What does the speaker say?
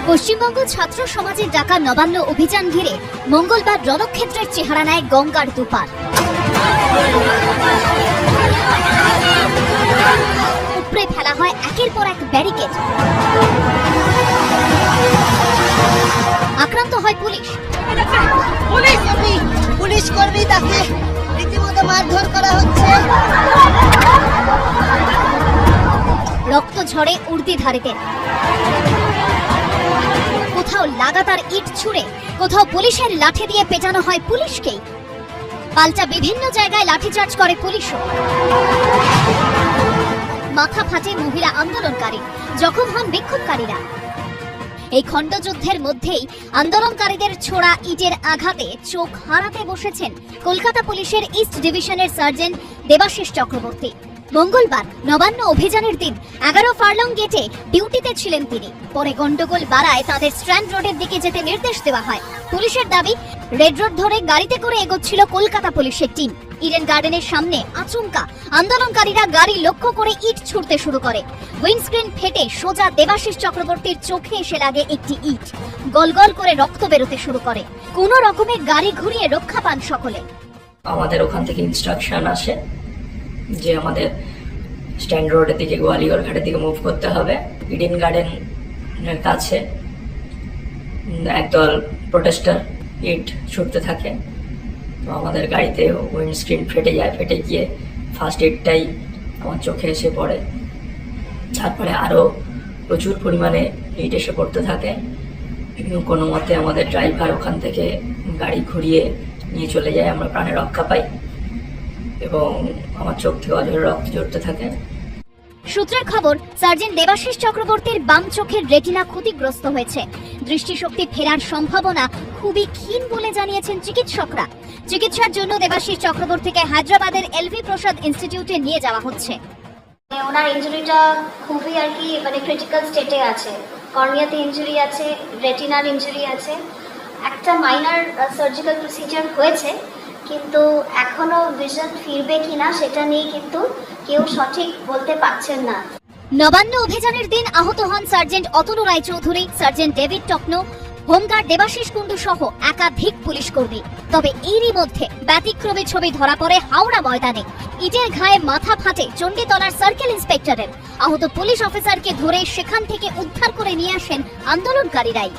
পশ্চিমবঙ্গ ছাত্র সমাজের ডাকা নবান্ন অভিযান ঘিরে মঙ্গলবার রণক্ষেত্রের চেহারা নেয় গঙ্গার দুপার। উপড়ে ফেলা হয় একের পর এক ব্যারিকেড, আক্রান্ত হয় পুলিশ। পুলিশ কর্মী তাকে রীতিমতো মারধর করা হচ্ছে। রক্ত ঝরে উর্দিধারেতে, কোথাও লাগাতার ইট ছুঁড়ে, কোথাও পুলিশের লাঠি দিয়ে পেটানো হয় পুলিশকেই। পাল্টা বিভিন্ন জায়গায় লাঠিচার্জ করে পুলিশও। মাথা ফাটে মহিলা আন্দোলনকারী, জখম হন বিক্ষোভকারীরা। এই খণ্ডযুদ্ধের মধ্যেই আন্দোলনকারীদের ছোড়া ইটের আঘাতে চোখ হারাতে বসেছেন কলকাতা পুলিশের ইস্ট ডিভিশনের সার্জেন্ট দেবাশিস চক্রবর্তী। মঙ্গলবার নবান্ন অভিযানের দিন 11 ফার্লং গেটে ডিউটিতে ছিলেন তিনি। পরে গন্ডগোল বাড়ায় তাদের স্ট্র্যান্ড রোডের দিকে যেতে নির্দেশ দেওয়া হয়। পুলিশের দাবি, রেড রোড ধরে গাড়িতে করে এগোচ্ছিল কলকাতা পুলিশের টিম। ইডেন গার্ডেনের সামনে আচমকা আন্দোলনকারীরা গাড়ি লক্ষ্য করে ইট ছুড়তে শুরু করে। উইন্ডস্ক্রিন ফেটে সোজা দেবাশিস চক্রবর্তীর চোখে এসে লাগে একটি ইট। গলগল করে রক্ত বেরোতে শুরু করে। কোনো রকমে গাড়ি ঘুরিয়ে রক্ষা পান সকলে। আমাদের ওখান থেকে ইনস্ট্রাকশন আসে যে আমাদের স্ট্যান্ড রোডের দিকে, গোয়ালিয়র ঘাটের দিকে মুভ করতে হবে। ইডেন গার্ডেনের কাছে একদল প্রোটেস্টার ইট ছুটতে থাকে। তো আমাদের গাড়িতে উইন্ডস্ক্রিন ফেটে যায়। ফেটে গিয়ে ফার্স্ট এডটাই আমার চোখে এসে পড়ে। তারপরে আরও প্রচুর পরিমাণে ইট এসে পড়তে থাকে। কোনো মতে আমাদের ড্রাইভার ওখান থেকে গাড়ি ঘুরিয়ে নিয়ে চলে যায়। আমরা প্রাণে রক্ষা পাই এবং আমার চোখ থেকে অঝরে রক্ত ঝরতে থাকে। সূত্রের খবর, সার্জেন্ট দেবাশিস চক্রবর্তীর বাম চোখের রেটিনা ক্ষতিগ্রস্ত হয়েছে। দৃষ্টিশক্তি ফেরার সম্ভাবনা খুবই ক্ষীণ বলে জানিয়েছেন চিকিৎসকরা। চিকিৎসার জন্য দেবাশিস চক্রবর্তীকে হায়দ্রাবাদের এলভি প্রসাদ ইনস্টিটিউটে নিয়ে যাওয়া হচ্ছে। ওনার ইনজুরিটা খুবই ক্রিটিক্যাল স্টেটে আছে। কর্নিয়াতে ইনজুরি আছে, রেটিনার ইনজুরি আছে। একটা মাইনার সার্জিক্যাল প্রসিজার হয়েছে, কিন্তু এখনো ভিশন ফিরবে কিনা সেটা নিয়ে কিন্তু কেউ সঠিক বলতে পারছেন না। নবান্ন অভিযানের দিন আহত হন sergeant Atanu Raychaudhuri, sergeant David Tokno, home guard Debashis Kundu সহ একাধিক পুলিশ কর্মী। তবে এরই মধ্যে ব্যতিক্রমী ছবি ধরা পড়ে হাওড়া ময়দানে। ইটের ঘায়ে মাথা ফাটে চণ্ডীতলার সার্কেল ইন্সপেক্টরের। আহত পুলিশ অফিসারকে ধরে সেখান থেকে উদ্ধার করে নিয়ে আসেন আন্দোলনকারীরাই।